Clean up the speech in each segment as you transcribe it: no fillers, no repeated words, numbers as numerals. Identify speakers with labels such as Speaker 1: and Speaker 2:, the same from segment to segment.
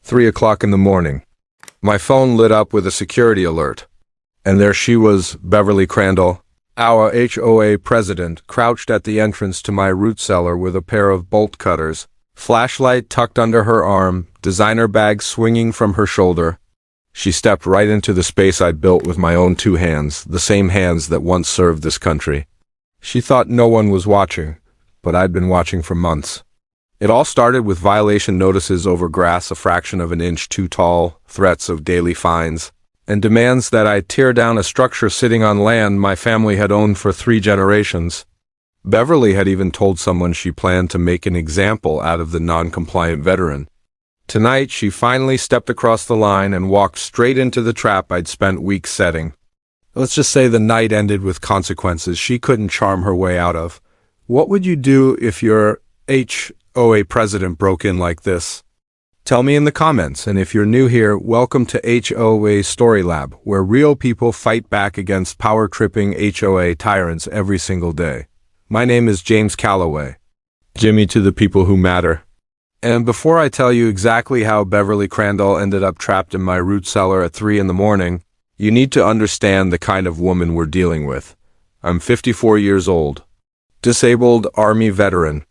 Speaker 1: 3 o'clock in the morning. My phone lit up with a security alert. And there she was, Beverly Crandall, our HOA president, crouched at the entrance to my root cellar with a pair of bolt cutters, flashlight tucked under her arm, designer bag swinging from her shoulder. She stepped right into the space I'd built with my own 2 hands, the same hands that once served this country. She thought no one was watching, but I'd been watching for months. It all started with violation notices over grass a fraction of an inch too tall, threats of daily fines, and demands that I tear down a structure sitting on land my family had owned for 3 generations. Beverly had even told someone she planned to make an example out of the non-compliant veteran. Tonight, she finally stepped across the line and walked straight into the trap I'd spent weeks setting. Let's just say the night ended with consequences she couldn't charm her way out of. What would you do if your HOA president broke in like this? Tell me in the comments, and if you're new here, welcome to HOA Story Lab, where real people fight back against power-tripping HOA tyrants every single day. My name is James Calloway. Jimmy to the people who matter. And before I tell you exactly how Beverly Crandall ended up trapped in my root cellar at 3 in the morning, you need to understand the kind of woman we're dealing with. I'm 54 years old, disabled Army veteran,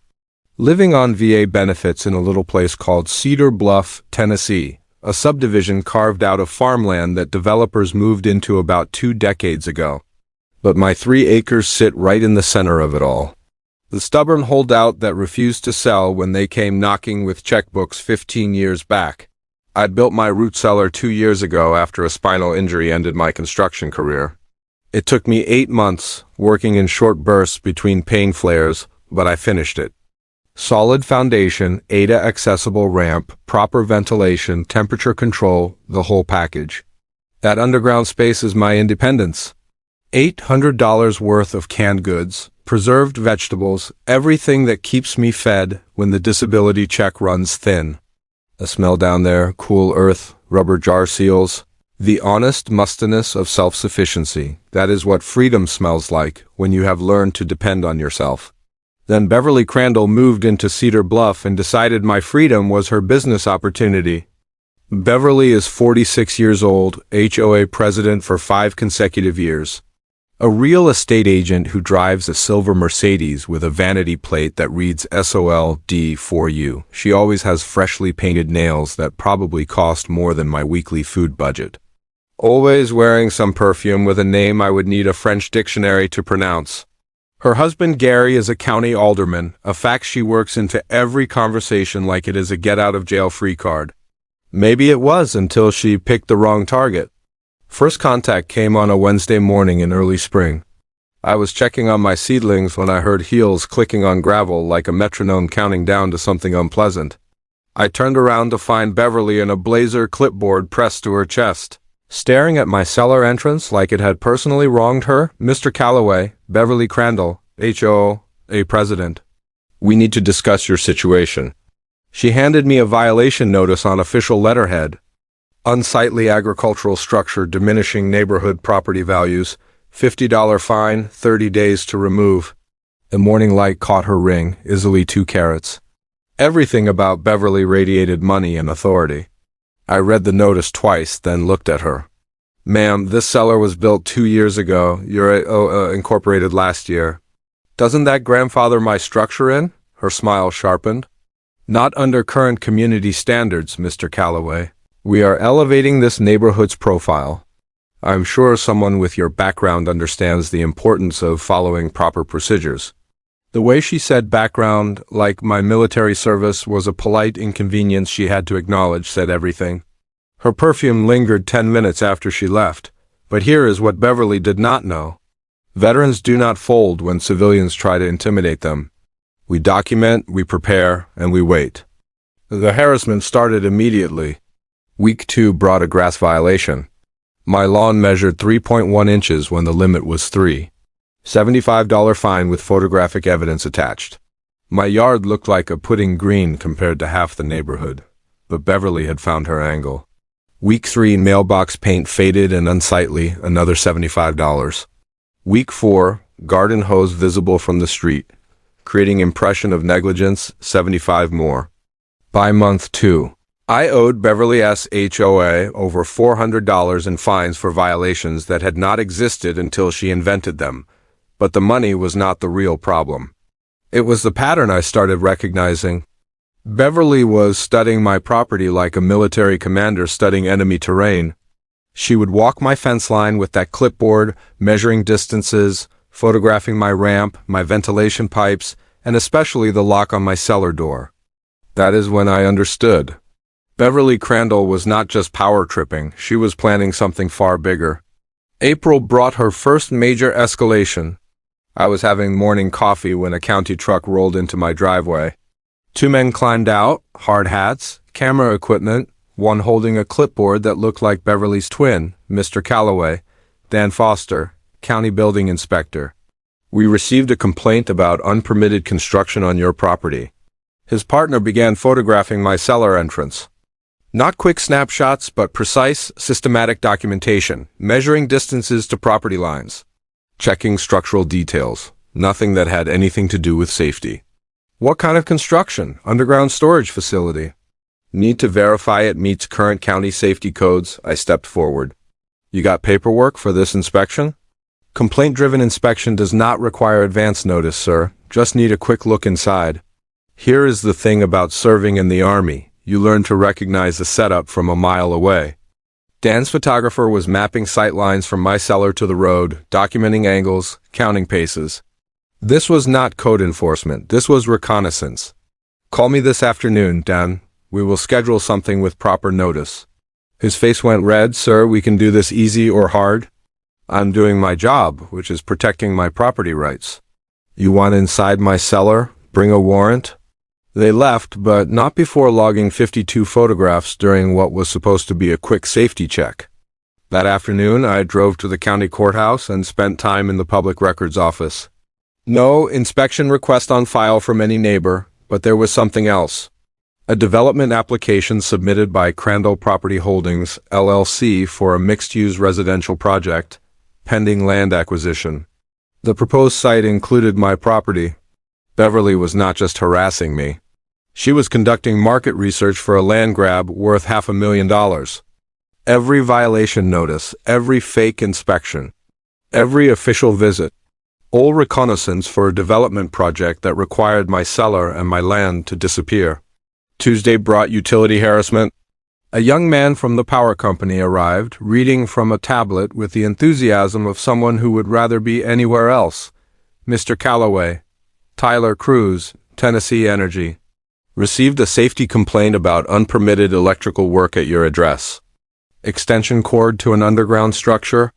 Speaker 1: living on VA benefits in a little place called Cedar Bluff, Tennessee, a subdivision carved out of farmland that developers moved into about 2 decades ago. But my 3 acres sit right in the center of it all. The stubborn holdout that refused to sell when they came knocking with checkbooks 15 years back. I'd built my root cellar 2 years ago after a spinal injury ended my construction career. It took me 8 months, working in short bursts between pain flares, but I finished it. Solid foundation, ADA-accessible ramp, proper ventilation, temperature control, the whole package. That underground space is my independence. $800 worth of canned goods, preserved vegetables, everything that keeps me fed when the disability check runs thin. The smell down there, cool earth, rubber jar seals. The honest mustiness of self-sufficiency. That is what freedom smells like when you have learned to depend on yourself. Then Beverly Crandall moved into Cedar Bluff and decided my freedom was her business opportunity. Beverly is 46 years old, HOA president for 5 consecutive years. A real estate agent who drives a silver Mercedes with a vanity plate that reads SOLD for you. She always has freshly painted nails that probably cost more than my weekly food budget. Always wearing some perfume with a name I would need a French dictionary to pronounce. Her husband Gary is a county alderman, a fact she works into every conversation like it is a get-out-of-jail-free card. Maybe it was until she picked the wrong target. First contact came on a Wednesday morning in early spring. I was checking on my seedlings when I heard heels clicking on gravel like a metronome counting down to something unpleasant. I turned around to find Beverly in a blazer clipboard pressed to her chest. Staring at my cellar entrance like it had personally wronged her, Mr. Calloway, Beverly Crandall, HOA president. We need to discuss your situation. She handed me a violation notice on official letterhead. Unsightly agricultural structure diminishing neighborhood property values, $50 fine, 30 days to remove. The morning light caught her ring, easily 2 carats. Everything about Beverly radiated money and authority. I read the notice twice, then looked at her. Ma'am, this cellar was built 2 years ago. You're incorporated last year. Doesn't that grandfather my structure in? Her smile sharpened. Not under current community standards, Mr. Calloway. We are elevating this neighborhood's profile. I'm sure someone with your background understands the importance of following proper procedures. The way she said background, like my military service, was a polite inconvenience she had to acknowledge, said everything. Her perfume lingered 10 minutes after she left, but here is what Beverly did not know. Veterans do not fold when civilians try to intimidate them. We document, we prepare, and we wait. The harassment started immediately. Week 2 brought a grass violation. My lawn measured 3.1 inches when the limit was 3. $75 fine with photographic evidence attached. My yard looked like a pudding green compared to half the neighborhood, but Beverly had found her angle. Week 3 mailbox paint faded and unsightly, another $75. Week 4 garden hose visible from the street, creating impression of negligence, $75 more. By month 2, I owed Beverly's HOA over $400 in fines for violations that had not existed until she invented them, but the money was not the real problem. It was the pattern I started recognizing. Beverly was studying my property like a military commander studying enemy terrain. She would walk my fence line with that clipboard, measuring distances, photographing my ramp, my ventilation pipes, and especially the lock on my cellar door. That is when I understood. Beverly Crandall was not just power tripping, she was planning something far bigger. April brought her first major escalation. I was having morning coffee when a county truck rolled into my driveway. Two men climbed out, hard hats, camera equipment, one holding a clipboard that looked like Beverly's twin, Mr. Calloway, Dan Foster, county building inspector. We received a complaint about unpermitted construction on your property. His partner began photographing my cellar entrance. Not quick snapshots, but precise, systematic documentation, measuring distances to property lines, checking structural details, nothing that had anything to do with safety. What kind of construction? Underground storage facility. Need to verify it meets current county safety codes. I stepped forward. You got paperwork for this inspection? Complaint-driven inspection does not require advance notice, sir. Just need a quick look inside. Here is the thing about serving in the Army. You learn to recognize the setup from a mile away. Dan's photographer was mapping sight lines from my cellar to the road, documenting angles, counting paces. This was not code enforcement. This was reconnaissance. Call me this afternoon, Dan. We will schedule something with proper notice. His face went red. Sir, we can do this easy or hard. I'm doing my job, which is protecting my property rights. You want inside my cellar? Bring a warrant? They left, but not before logging 52 photographs during what was supposed to be a quick safety check. That afternoon, I drove to the county courthouse and spent time in the public records office. No inspection request on file from any neighbor, but there was something else. A development application submitted by Crandall Property Holdings, LLC for a mixed-use residential project, pending land acquisition. The proposed site included my property. Beverly was not just harassing me. She was conducting market research for a land grab worth $500,000. Every violation notice, every fake inspection, every official visit, all reconnaissance for a development project that required my cellar and my land to disappear. Tuesday brought utility harassment. A young man from the power company arrived, reading from a tablet with the enthusiasm of someone who would rather be anywhere else. Mr. Calloway, Tyler Cruz, Tennessee Energy. Received a safety complaint about unpermitted electrical work at your address. Extension cord to an underground structure.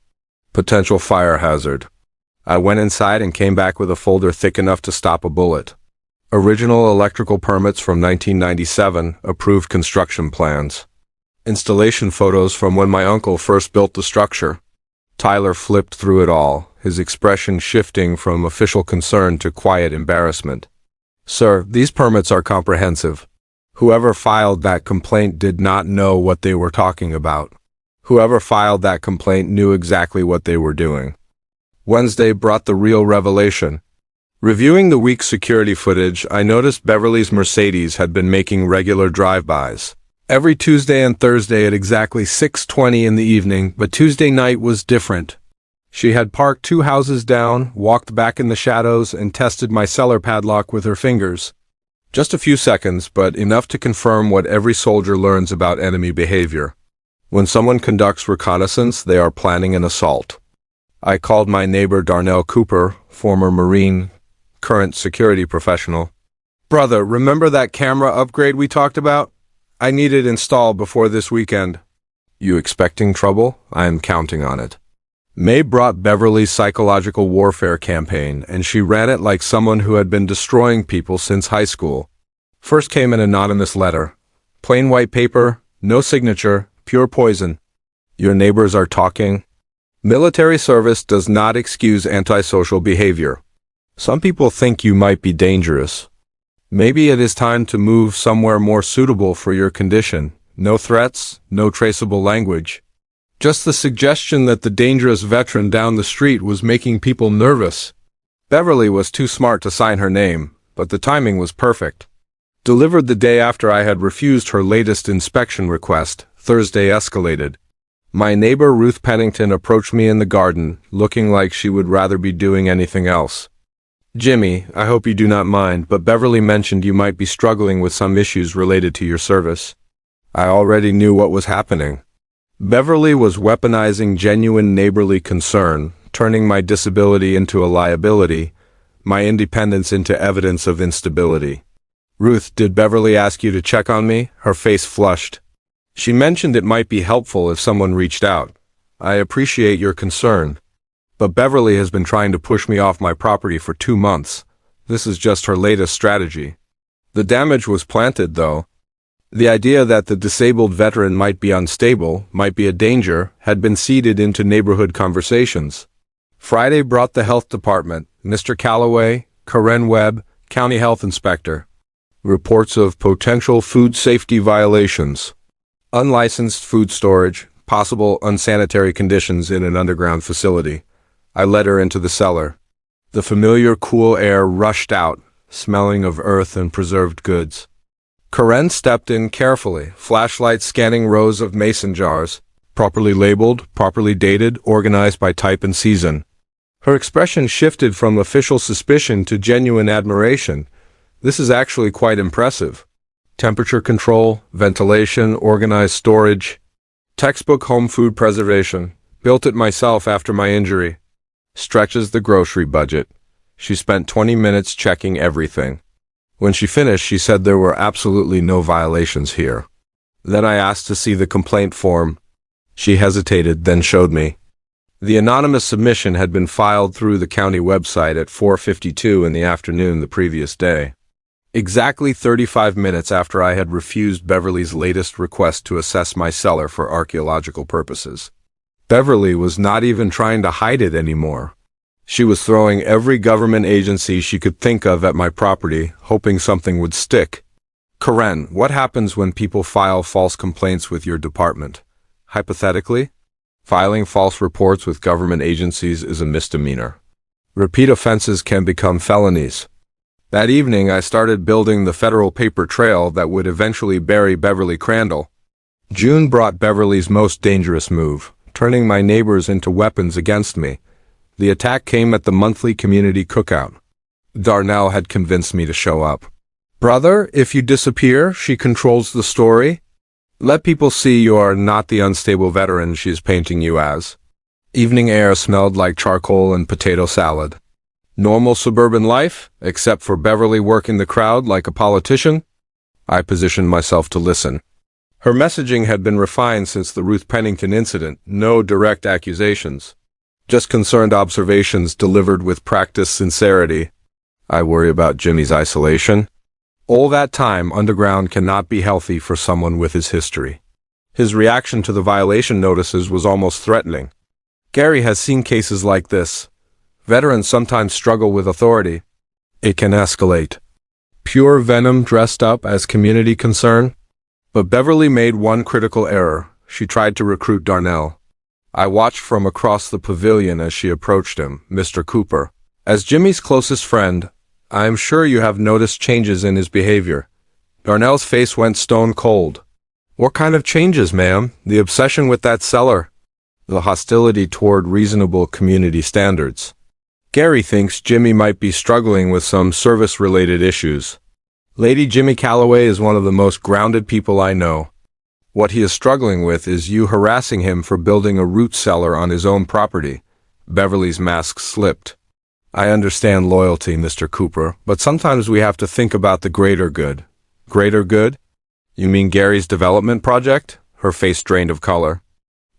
Speaker 1: Potential fire hazard. I went inside and came back with a folder thick enough to stop a bullet. Original electrical permits from 1997, approved construction plans. Installation photos from when my uncle first built the structure. Tyler flipped through it all, his expression shifting from official concern to quiet embarrassment. Sir, these permits are comprehensive. Whoever filed that complaint did not know what they were talking about. Whoever filed that complaint knew exactly what they were doing. Wednesday brought the real revelation. Reviewing the week's security footage, I noticed Beverly's Mercedes had been making regular drive-bys. Every Tuesday and Thursday at exactly 6:20 in the evening, but Tuesday night was different. She had parked 2 houses down, walked back in the shadows, and tested my cellar padlock with her fingers. Just a few seconds, but enough to confirm what every soldier learns about enemy behavior. When someone conducts reconnaissance, they are planning an assault. I called my neighbor Darnell Cooper, former Marine, current security professional. Brother, remember that camera upgrade we talked about? I need it installed before this weekend. You expecting trouble? I am counting on it. May brought Beverly's psychological warfare campaign, and she ran it like someone who had been destroying people since high school. First came an anonymous letter. Plain white paper, no signature, pure poison. Your neighbors are talking. Military service does not excuse antisocial behavior. Some people think you might be dangerous. Maybe it is time to move somewhere more suitable for your condition. No threats, no traceable language. Just the suggestion that the dangerous veteran down the street was making people nervous. Beverly was too smart to sign her name, but the timing was perfect. Delivered the day after I had refused her latest inspection request, Thursday escalated. My neighbor Ruth Pennington approached me in the garden, looking like she would rather be doing anything else. "Jimmy, I hope you do not mind, but Beverly mentioned you might be struggling with some issues related to your service." I already knew what was happening. Beverly was weaponizing genuine neighborly concern, turning my disability into a liability, my independence into evidence of instability. "Ruth, did Beverly ask you to check on me?" Her face flushed. "She mentioned it might be helpful if someone reached out. I appreciate your concern. But Beverly has been trying to push me off my property for 2 months. This is just her latest strategy." The damage was planted, though. The idea that the disabled veteran might be unstable, might be a danger, had been seeded into neighborhood conversations. Friday brought the health department, Mr. Calloway, Karen Webb, county health inspector. Reports of potential food safety violations. Unlicensed food storage, possible unsanitary conditions in an underground facility. I led her into the cellar. The familiar cool air rushed out, smelling of earth and preserved goods. Karen stepped in carefully, flashlight scanning rows of mason jars, properly labeled, properly dated, organized by type and season. Her expression shifted from official suspicion to genuine admiration. "This is actually quite impressive. Temperature control, ventilation, organized storage. Textbook home food preservation. Built it myself after my injury. Stretches the grocery budget." She spent 20 minutes checking everything. When she finished, she said there were absolutely no violations here. Then I asked to see the complaint form. She hesitated, then showed me. The anonymous submission had been filed through the county website at 4:52 in the afternoon the previous day. Exactly 35 minutes after I had refused Beverly's latest request to assess my cellar for archaeological purposes. Beverly was not even trying to hide it anymore. She was throwing every government agency she could think of at my property, hoping something would stick. "Karen, what happens when people file false complaints with your department? Hypothetically, filing false reports with government agencies is a misdemeanor. Repeat offenses can become felonies." That evening, I started building the federal paper trail that would eventually bury Beverly Crandall. June brought Beverly's most dangerous move, turning my neighbors into weapons against me. The attack came at the monthly community cookout. Darnell had convinced me to show up. "Brother, if you disappear, she controls the story. Let people see you are not the unstable veteran she's painting you as." Evening air smelled like charcoal and potato salad. Normal suburban life, except for Beverly working the crowd like a politician? I positioned myself to listen. Her messaging had been refined since the Ruth Pennington incident, no direct accusations. Just concerned observations delivered with practiced sincerity. I worry about Jimmy's isolation. All that time underground cannot be healthy for someone with his history. His reaction to the violation notices was almost threatening. Gary has seen cases like this. Veterans sometimes struggle with authority. It can escalate. Pure venom dressed up as community concern? But Beverly made one critical error. She tried to recruit Darnell. I watched from across the pavilion as she approached him, Mr. Cooper. As Jimmy's closest friend, I am sure you have noticed changes in his behavior. Darnell's face went stone cold. What kind of changes, ma'am? The obsession with that cellar? The hostility toward reasonable community standards. Gary thinks Jimmy might be struggling with some service-related issues. Lady Jimmy Calloway is one of the most grounded people I know. What he is struggling with is you harassing him for building a root cellar on his own property. Beverly's mask slipped. I understand loyalty, Mr. Cooper, but sometimes we have to think about the greater good. Greater good? You mean Gary's development project? Her face drained of color.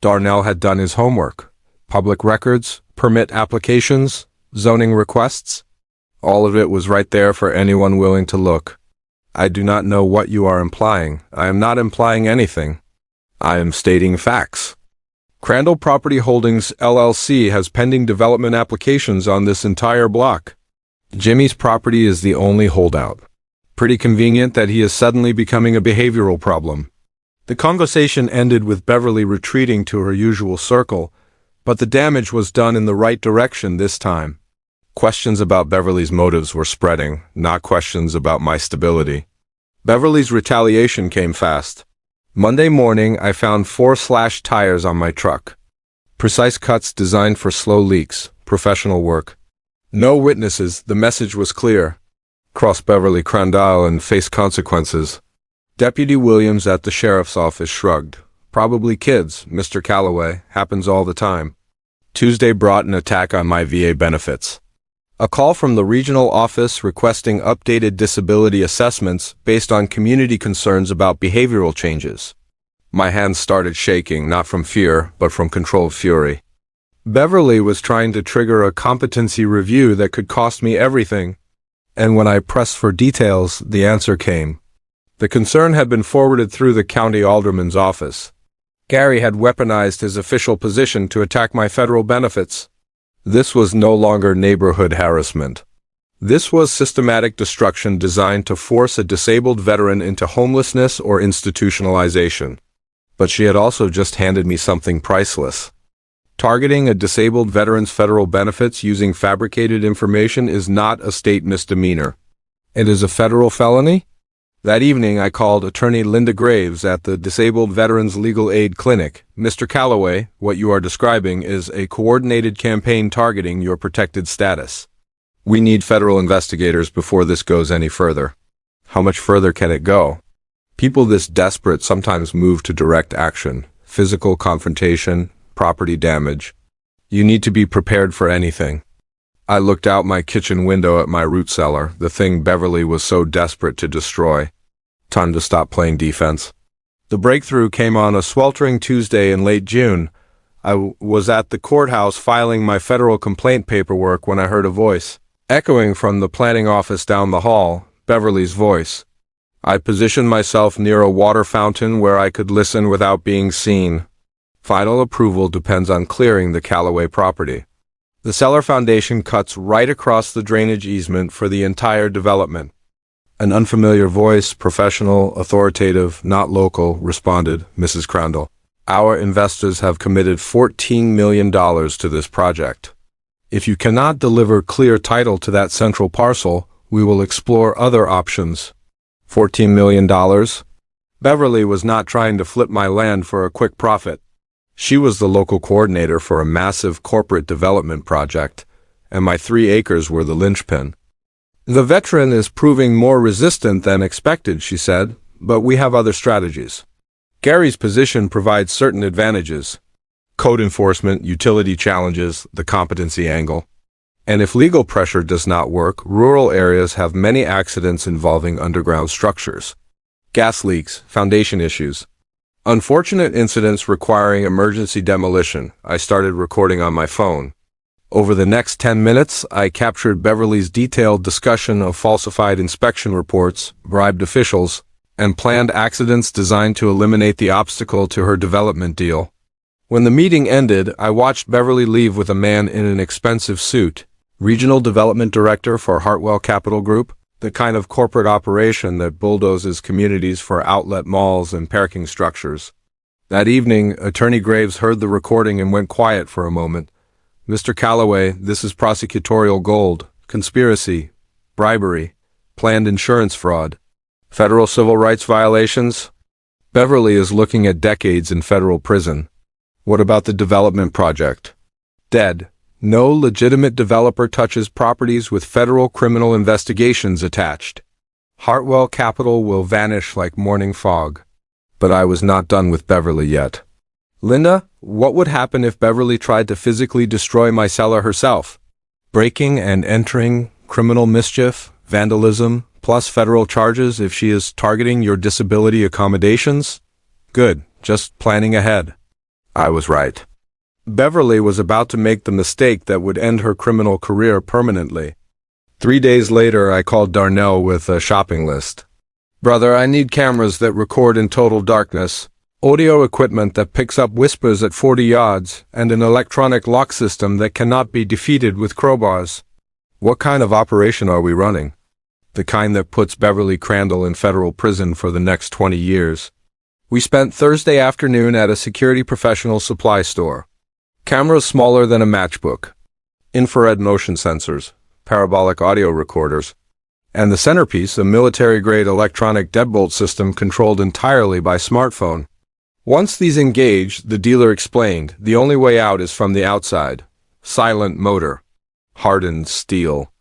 Speaker 1: Darnell had done his homework. Public records, permit applications, zoning requests. All of it was right there for anyone willing to look. I do not know what you are implying. I am not implying anything. I am stating facts. Crandall Property Holdings, LLC has pending development applications on this entire block. Jimmy's property is the only holdout. Pretty convenient that he is suddenly becoming a behavioral problem. The conversation ended with Beverly retreating to her usual circle, but the damage was done in the right direction this time. Questions about Beverly's motives were spreading, not questions about my stability. Beverly's retaliation came fast. Monday morning, I found 4 slashed tires on my truck. Precise cuts designed for slow leaks, professional work. No witnesses, the message was clear. Cross Beverly Crandall and face consequences. Deputy Williams at the sheriff's office shrugged. Probably kids, Mr. Calloway, happens all the time. Tuesday brought an attack on my VA benefits. A call from the regional office requesting updated disability assessments based on community concerns about behavioral changes. My hands started shaking, not from fear, but from controlled fury. Beverly was trying to trigger a competency review that could cost me everything. And when I pressed for details, the answer came. The concern had been forwarded through the county alderman's office. Gary had weaponized his official position to attack my federal benefits. This was no longer neighborhood harassment. This was systematic destruction designed to force a disabled veteran into homelessness or institutionalization. But she had also just handed me something priceless. Targeting a disabled veteran's federal benefits using fabricated information is not a state misdemeanor. It is a federal felony? That evening, I called attorney Linda Graves at the Disabled Veterans Legal Aid Clinic. Mr. Calloway, what you are describing is a coordinated campaign targeting your protected status. We need federal investigators before this goes any further. How much further can it go? People this desperate sometimes move to direct action, physical confrontation, property damage. You need to be prepared for anything. I looked out my kitchen window at my root cellar, the thing Beverly was so desperate to destroy. Time to stop playing defense. The breakthrough came on a sweltering Tuesday in late June. I was at the courthouse filing my federal complaint paperwork when I heard a voice. Echoing from the planning office down the hall, Beverly's voice. I positioned myself near a water fountain where I could listen without being seen. Final approval depends on clearing the Calloway property. The Cellar Foundation cuts right across the drainage easement for the entire development. An unfamiliar voice, professional, authoritative, not local, responded, Mrs. Crandall. Our investors have committed $14 million to this project. If you cannot deliver clear title to that central parcel, we will explore other options. $14 million? Beverly was not trying to flip my land for a quick profit. She was the local coordinator for a massive corporate development project, and my 3 acres were the linchpin. The veteran is proving more resistant than expected, she said, but we have other strategies. Gary's position provides certain advantages. Code enforcement, utility challenges, the competency angle. And if legal pressure does not work, rural areas have many accidents involving underground structures. Gas leaks, foundation issues. Unfortunate incidents requiring emergency demolition. I started recording on my phone. Over the next 10 minutes, I captured Beverly's detailed discussion of falsified inspection reports, bribed officials, and planned accidents designed to eliminate the obstacle to her development deal. When the meeting ended, I watched Beverly leave with a man in an expensive suit, Regional Development Director for Hartwell Capital Group, the kind of corporate operation that bulldozes communities for outlet malls and parking structures. That evening, Attorney Graves heard the recording and went quiet for a moment. Mr. Calloway, this is prosecutorial gold, conspiracy, bribery, planned insurance fraud, federal civil rights violations. Beverly is looking at decades in federal prison. What about the development project? Dead. No legitimate developer touches properties with federal criminal investigations attached. Hartwell Capital will vanish like morning fog. But I was not done with Beverly yet. Linda, what would happen if Beverly tried to physically destroy my cellar herself? Breaking and entering, criminal mischief, vandalism, plus federal charges if she is targeting your disability accommodations? Good, just planning ahead. I was right. Beverly was about to make the mistake that would end her criminal career permanently. 3 days later, I called Darnell with a shopping list. Brother, I need cameras that record in total darkness, audio equipment that picks up whispers at 40 yards, and an electronic lock system that cannot be defeated with crowbars. What kind of operation are we running? The kind that puts Beverly Crandall in federal prison for the next 20 years. We spent Thursday afternoon at a security professional supply store. Cameras smaller than a matchbook. Infrared motion sensors. Parabolic audio recorders. And the centerpiece, a military-grade electronic deadbolt system controlled entirely by smartphone. Once these engage, the dealer explained, the only way out is from the outside. Silent motor. Hardened steel.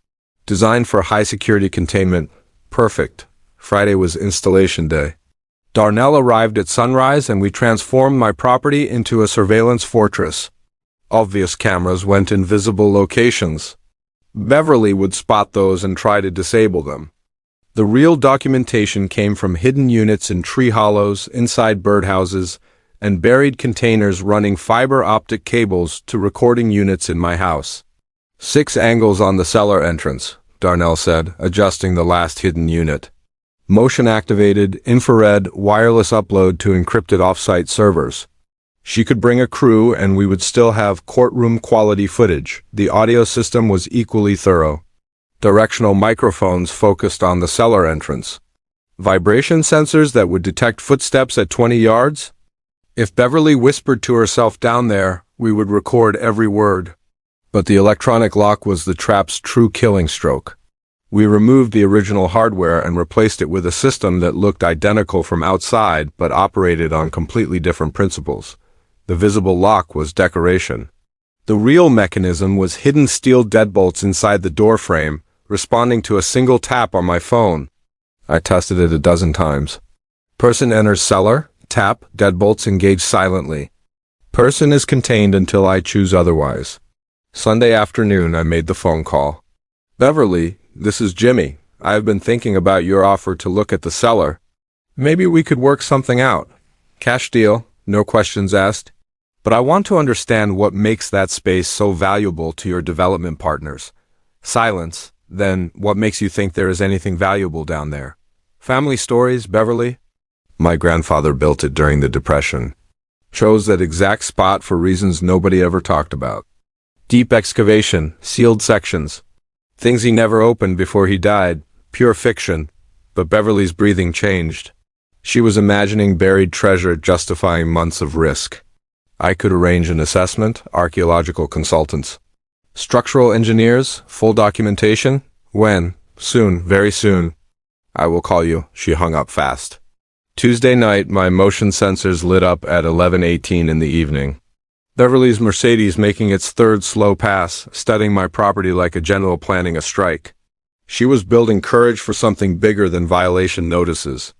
Speaker 1: Designed for high-security containment. Perfect. Friday was installation day. Darnell arrived at sunrise and we transformed my property into a surveillance fortress. Obvious cameras went in visible locations. Beverly would spot those and try to disable them. The real documentation came from hidden units in tree hollows, inside birdhouses, and buried containers running fiber optic cables to recording units in my house. 6 angles on the cellar entrance, Darnell said, adjusting the last hidden unit. Motion-activated, infrared, wireless upload to encrypted off-site servers. She could bring a crew and we would still have courtroom-quality footage. The audio system was equally thorough. Directional microphones focused on the cellar entrance. Vibration sensors that would detect footsteps at 20 yards. If Beverly whispered to herself down there, we would record every word. But the electronic lock was the trap's true killing stroke. We removed the original hardware and replaced it with a system that looked identical from outside but operated on completely different principles. The visible lock was decoration. The real mechanism was hidden steel deadbolts inside the door frame, responding to a single tap on my phone. I tested it a dozen times. Person enters cellar, tap, deadbolts engage silently. Person is contained until I choose otherwise. Sunday afternoon, I made the phone call. Beverly, this is Jimmy. I have been thinking about your offer to look at the cellar. Maybe we could work something out. Cash deal, no questions asked. But I want to understand what makes that space so valuable to your development partners. Silence, then what makes you think there is anything valuable down there? Family stories, Beverly? My grandfather built it during the Depression. Chose that exact spot for reasons nobody ever talked about. Deep excavation, sealed sections. Things he never opened before he died, pure fiction. But Beverly's breathing changed. She was imagining buried treasure justifying months of risk. I could arrange an assessment, archaeological consultants. Structural engineers, full documentation? When? Soon, very soon. I will call you. She hung up fast. Tuesday night, my motion sensors lit up at 11:18 in the evening. Beverly's Mercedes making its third slow pass, studying my property like a general planning a strike. She was building courage for something bigger than violation notices.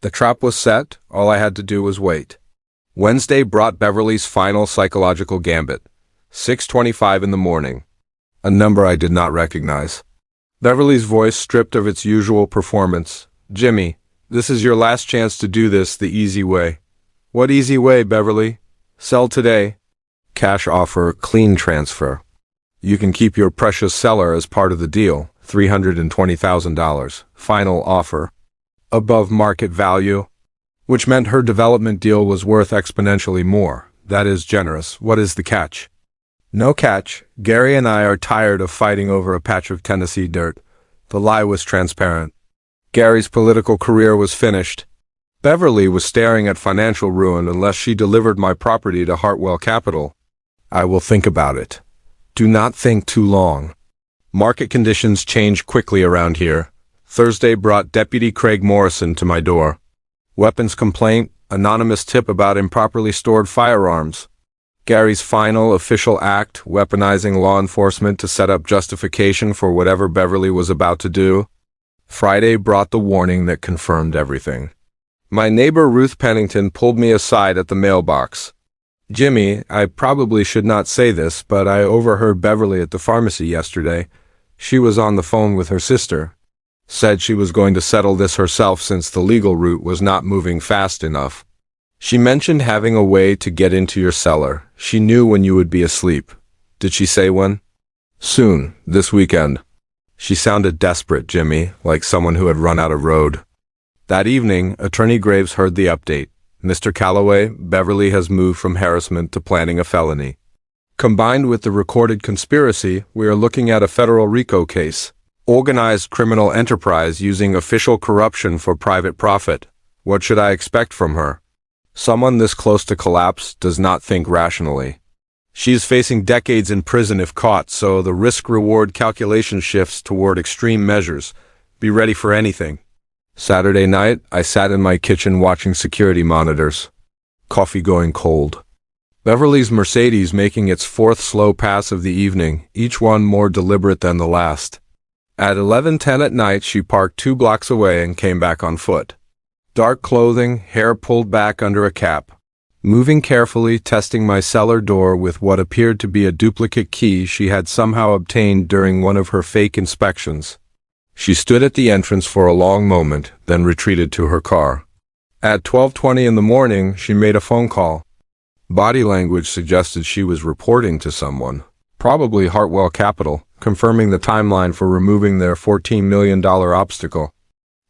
Speaker 1: The trap was set, all I had to do was wait. Wednesday brought Beverly's final psychological gambit. 6:25 in the morning. A number I did not recognize. Beverly's voice stripped of its usual performance. Jimmy, this is your last chance to do this the easy way. What easy way, Beverly? Sell today. Cash offer, clean transfer. You can keep your precious cellar as part of the deal. $320,000. Final offer. Above market value. Which meant her development deal was worth exponentially more. That is generous. What is the catch? No catch. Gary and I are tired of fighting over a patch of Tennessee dirt. The lie was transparent. Gary's political career was finished. Beverly was staring at financial ruin unless she delivered my property to Hartwell Capital. I will think about it. Do not think too long. Market conditions change quickly around here. Thursday brought Deputy Craig Morrison to my door. Weapons complaint, anonymous tip about improperly stored firearms. Gary's final official act, weaponizing law enforcement to set up justification for whatever Beverly was about to do. Friday brought the warning that confirmed everything. My neighbor Ruth Pennington pulled me aside at the mailbox. Jimmy, I probably should not say this, but I overheard Beverly at the pharmacy yesterday. She was on the phone with her sister. Said she was going to settle this herself since the legal route was not moving fast enough. She mentioned having a way to get into your cellar. She knew when you would be asleep. Did she say when? Soon, this weekend. She sounded desperate, Jimmy, like someone who had run out of road. That evening, Attorney Graves heard the update. Mr. Calloway, Beverly has moved from harassment to planning a felony. Combined with the recorded conspiracy, we are looking at a federal RICO case. Organized criminal enterprise using official corruption for private profit. What should I expect from her? Someone this close to collapse does not think rationally. She is facing decades in prison if caught, so the risk-reward calculation shifts toward extreme measures. Be ready for anything. Saturday night, I sat in my kitchen watching security monitors. Coffee going cold. Beverly's Mercedes making its fourth slow pass of the evening, each one more deliberate than the last. At 11:10 at night, she parked 2 blocks away and came back on foot. Dark clothing, hair pulled back under a cap. Moving carefully, testing my cellar door with what appeared to be a duplicate key she had somehow obtained during one of her fake inspections. She stood at the entrance for a long moment, then retreated to her car. At 12:20 in the morning, she made a phone call. Body language suggested she was reporting to someone, probably Hartwell Capital, confirming the timeline for removing their $14 million obstacle.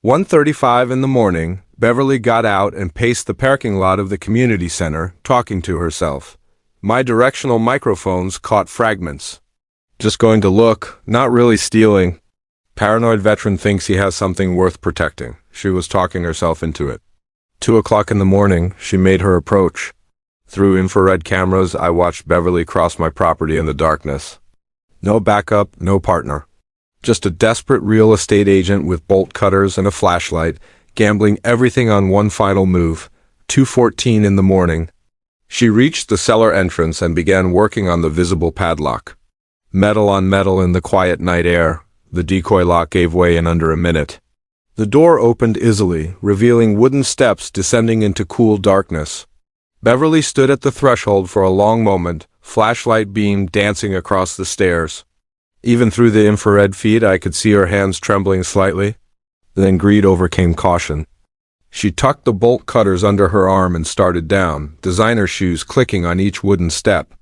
Speaker 1: 1:35 in the morning, Beverly got out and paced the parking lot of the community center, talking to herself. My directional microphones caught fragments. Just going to look, not really stealing. Paranoid veteran thinks he has something worth protecting. She was talking herself into it. 2 o'clock in the morning, she made her approach. Through infrared cameras, I watched Beverly cross my property in the darkness. No backup, no partner. Just a desperate real estate agent with bolt cutters and a flashlight, gambling everything on one final move. 2:14 in the morning. She reached the cellar entrance and began working on the visible padlock. Metal on metal in the quiet night air, the decoy lock gave way in under a minute. The door opened easily, revealing wooden steps descending into cool darkness. Beverly stood at the threshold for a long moment, flashlight beam dancing across the stairs. Even through the infrared feed, I could see her hands trembling slightly. Then greed overcame caution. She tucked the bolt cutters under her arm and started down, designer shoes clicking on each wooden step.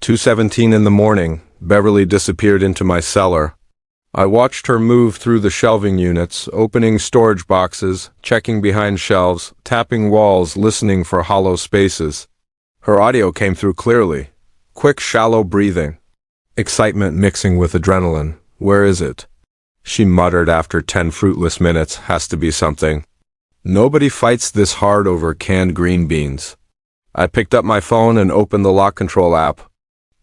Speaker 1: 2:17 in the morning, Beverly disappeared into my cellar. I watched her move through the shelving units, opening storage boxes, checking behind shelves, tapping walls, listening for hollow spaces. Her audio came through clearly. Quick, shallow breathing. Excitement mixing with adrenaline. Where is it? She muttered after 10 fruitless minutes. Has to be something. Nobody fights this hard over canned green beans. I picked up my phone and opened the lock control app.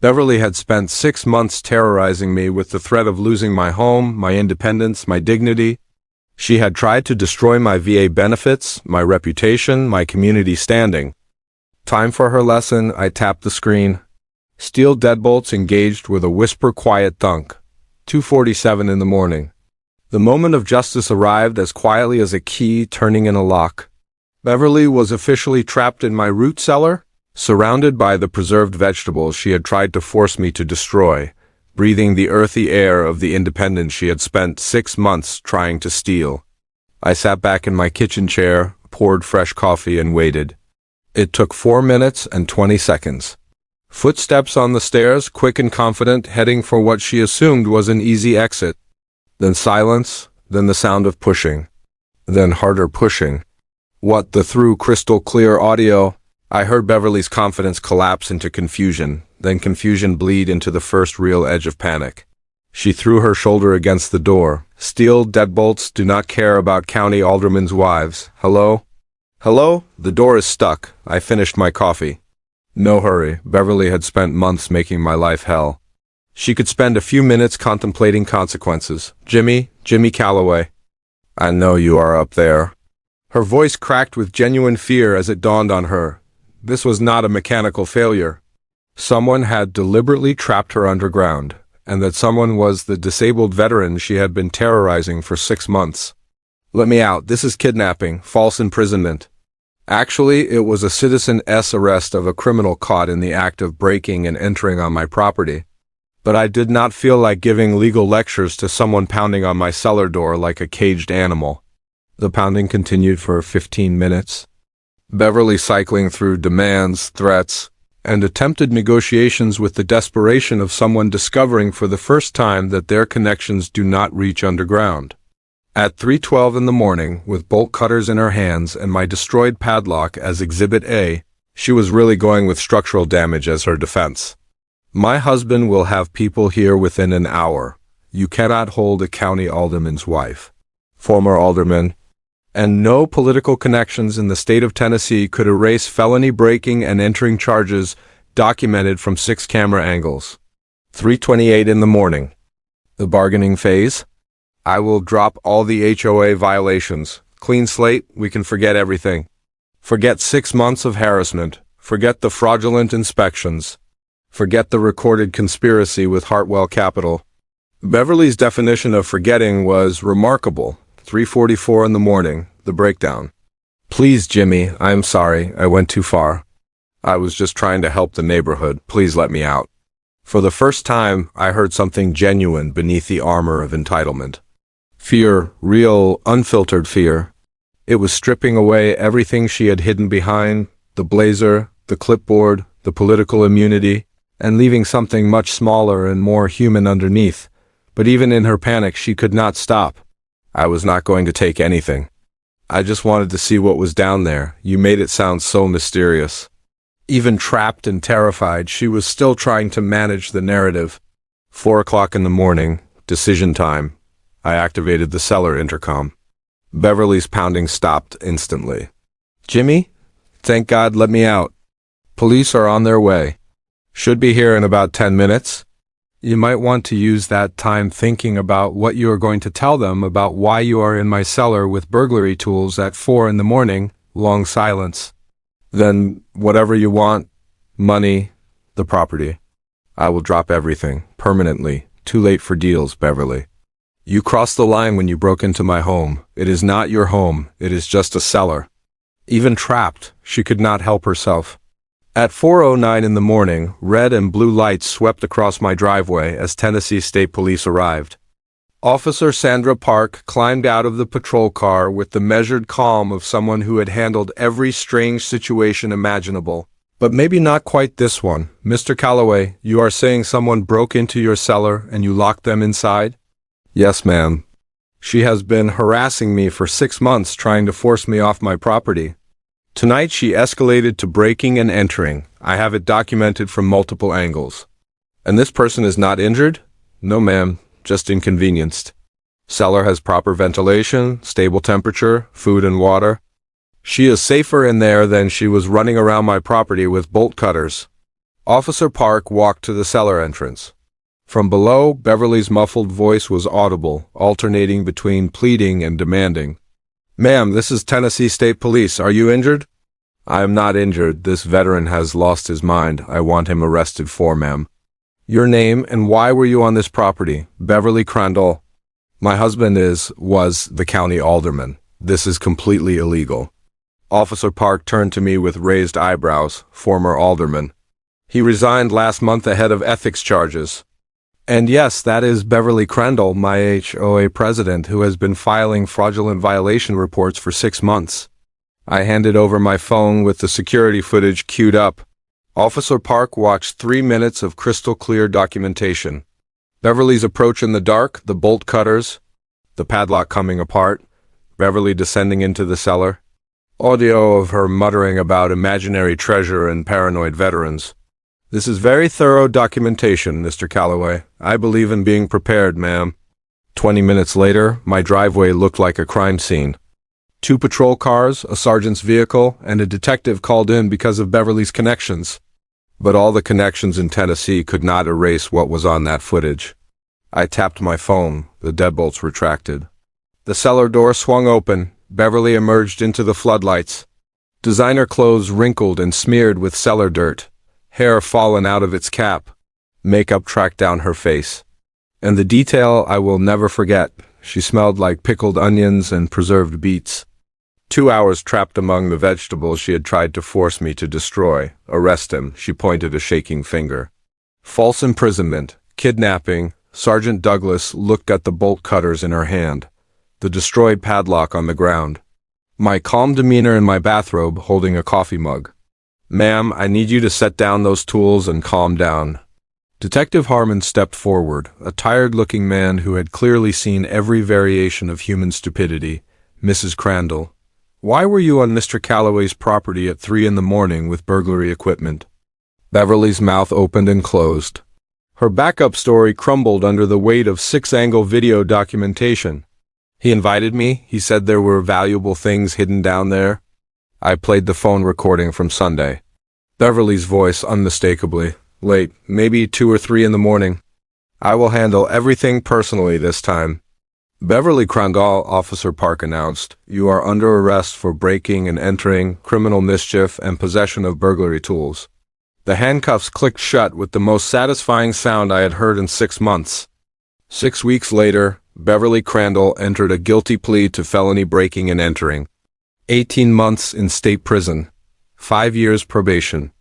Speaker 1: Beverly had spent 6 months terrorizing me with the threat of losing my home, my independence, my dignity. She had tried to destroy my VA benefits, my reputation, my community standing. Time for her lesson. I tapped the screen. Steel deadbolts engaged with a whisper-quiet thunk. 2:47 in the morning. The moment of justice arrived as quietly as a key turning in a lock. Beverly was officially trapped in my root cellar, surrounded by the preserved vegetables she had tried to force me to destroy, breathing the earthy air of the independence she had spent 6 months trying to steal. I sat back in my kitchen chair, poured fresh coffee, and waited. It took 4 minutes and 20 seconds. Footsteps on the stairs, quick and confident, heading for what she assumed was an easy exit. Then silence, then the sound of pushing. Then harder pushing. What the through crystal clear audio. I heard Beverly's confidence collapse into confusion, then confusion bleed into the first real edge of panic. She threw her shoulder against the door. Steel deadbolts do not care about county aldermen's wives. Hello? Hello? The door is stuck. I finished my coffee. No hurry. Beverly had spent months making my life hell. She could spend a few minutes contemplating consequences. Jimmy Calloway. I know you are up there. Her voice cracked with genuine fear as it dawned on her. This was not a mechanical failure. Someone had deliberately trapped her underground, and that someone was the disabled veteran she had been terrorizing for 6 months. Let me out. This is kidnapping, false imprisonment. Actually, it was a citizen's arrest of a criminal caught in the act of breaking and entering on my property. But I did not feel like giving legal lectures to someone pounding on my cellar door like a caged animal. The pounding continued for 15 minutes. Beverly cycling through demands, threats, and attempted negotiations with the desperation of someone discovering for the first time that their connections do not reach underground. At 3:12 in the morning, with bolt cutters in her hands and my destroyed padlock as Exhibit A, she was really going with structural damage as her defense. My husband will have people here within an hour. You cannot hold a county alderman's wife. Former alderman. And no political connections in the state of Tennessee could erase felony breaking and entering charges documented from 6 camera angles. 3:28 in the morning. The bargaining phase? I will drop all the HOA violations. Clean slate, we can forget everything. Forget 6 months of harassment. Forget the fraudulent inspections. Forget the recorded conspiracy with Hartwell Capital. Beverly's definition of forgetting was remarkable. 3:44 in the morning, the breakdown. Please, Jimmy, I'm sorry, I went too far. I was just trying to help the neighborhood. Please let me out. For the first time, I heard something genuine beneath the armor of entitlement. Fear, real, unfiltered fear. It was stripping away everything she had hidden behind, the blazer, the clipboard, the political immunity, and leaving something much smaller and more human underneath. But even in her panic, she could not stop. I was not going to take anything. I just wanted to see what was down there. You made it sound so mysterious. Even trapped and terrified, she was still trying to manage the narrative. 4 o'clock in the morning, decision time. I activated the cellar intercom. Beverly's pounding stopped instantly. Jimmy? Thank God, let me out. Police are on their way. Should be here in about 10 minutes. You might want to use that time thinking about what you are going to tell them about why you are in my cellar with burglary tools at 4 in the morning. Long silence. Then whatever you want, money, the property. I will drop everything, permanently. Too late for deals, Beverly. You crossed the line when you broke into my home. It is not your home, it is just a cellar. Even trapped, she could not help herself. At 4:09 in the morning, red and blue lights swept across my driveway as Tennessee State Police arrived. Officer Sandra Park climbed out of the patrol car with the measured calm of someone who had handled every strange situation imaginable. But maybe not quite this one. Mr. Calloway, you are saying someone broke into your cellar and you locked them inside? Yes, ma'am. She has been harassing me for 6 months, trying to force me off my property. Tonight she escalated to breaking and entering. I have it documented from multiple angles. And this person is not injured? No, ma'am. Just inconvenienced. Cellar has proper ventilation, stable temperature, food and water. She is safer in there than she was running around my property with bolt cutters. Officer Park walked to the cellar entrance. From below, Beverly's muffled voice was audible, alternating between pleading and demanding. Ma'am, this is Tennessee State Police. Are you injured? I am not injured. This veteran has lost his mind. I want him arrested for, ma'am. Your name and why were you on this property? Beverly Crandall. My husband was the county alderman. This is completely illegal. Officer Park turned to me with raised eyebrows. Former alderman. He resigned last month ahead of ethics charges. And yes, that is Beverly Crandall, my HOA president, who has been filing fraudulent violation reports for 6 months. I handed over my phone with the security footage queued up. Officer Park watched 3 minutes of crystal-clear documentation. Beverly's approach in the dark, the bolt cutters, the padlock coming apart, Beverly descending into the cellar. Audio of her muttering about imaginary treasure and paranoid veterans. This is very thorough documentation, Mr. Calloway. I believe in being prepared, ma'am. 20 minutes later, my driveway looked like a crime scene. 2 patrol cars, a sergeant's vehicle, and a detective called in because of Beverly's connections. But all the connections in Tennessee could not erase what was on that footage. I tapped my phone. The deadbolts retracted. The cellar door swung open. Beverly emerged into the floodlights. Designer clothes wrinkled and smeared with cellar dirt. Hair fallen out of its cap. Makeup tracked down her face. And the detail I will never forget. She smelled like pickled onions and preserved beets. 2 hours trapped among the vegetables she had tried to force me to destroy. Arrest him, she pointed a shaking finger. False imprisonment, kidnapping. Sergeant Douglas looked at the bolt cutters in her hand. The destroyed padlock on the ground. My calm demeanor in my bathrobe holding a coffee mug. Ma'am, I need you to set down those tools and calm down. Detective Harmon stepped forward, a tired-looking man who had clearly seen every variation of human stupidity. Mrs. Crandall, why were you on Mr. Calloway's property at 3 in the morning with burglary equipment? Beverly's mouth opened and closed. Her backup story crumbled under the weight of 6-angle video documentation. He invited me. He said there were valuable things hidden down there. I played the phone recording from Sunday. Beverly's voice unmistakably. Late, maybe 2 or 3 in the morning. I will handle everything personally this time. Beverly Crandall, Officer Park announced, "You are under arrest for breaking and entering, criminal mischief, and possession of burglary tools." The handcuffs clicked shut with the most satisfying sound I had heard in 6 months. 6 weeks later, Beverly Crandall entered a guilty plea to felony breaking and entering. 18 months in state prison, 5 years probation,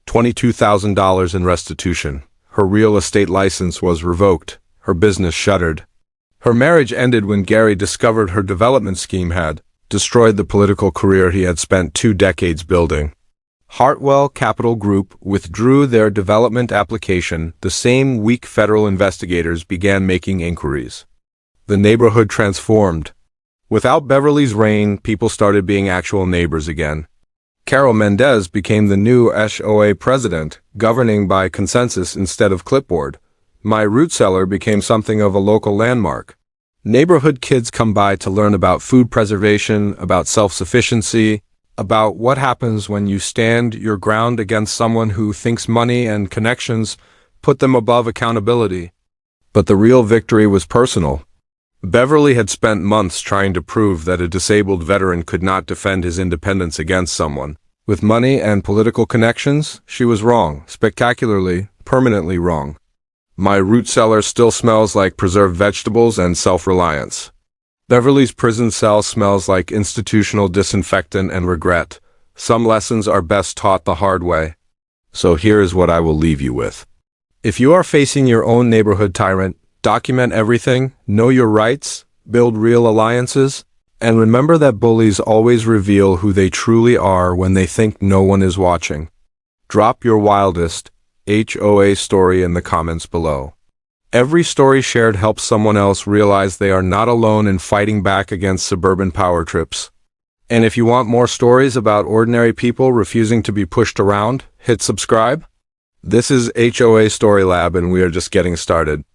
Speaker 1: $22,000 in restitution. Her real estate license was revoked, her business shuttered. Her marriage ended when Gary discovered her development scheme had destroyed the political career he had spent 2 decades building. Hartwell Capital Group withdrew their development application the same week federal investigators began making inquiries. The neighborhood transformed. Without Beverly's reign, people started being actual neighbors again. Carol Mendez became the new HOA president, governing by consensus instead of clipboard. My root cellar became something of a local landmark. Neighborhood kids come by to learn about food preservation, about self-sufficiency, about what happens when you stand your ground against someone who thinks money and connections put them above accountability. But the real victory was personal. Beverly had spent months trying to prove that a disabled veteran could not defend his independence against someone. With money and political connections, she was wrong, spectacularly, permanently wrong. My root cellar still smells like preserved vegetables and self-reliance. Beverly's prison cell smells like institutional disinfectant and regret. Some lessons are best taught the hard way. So here is what I will leave you with. If you are facing your own neighborhood tyrant, document everything, know your rights, build real alliances, and remember that bullies always reveal who they truly are when they think no one is watching. Drop your wildest HOA story in the comments below. Every story shared helps someone else realize they are not alone in fighting back against suburban power trips. And if you want more stories about ordinary people refusing to be pushed around, hit subscribe. This is HOA Story Lab, and we are just getting started.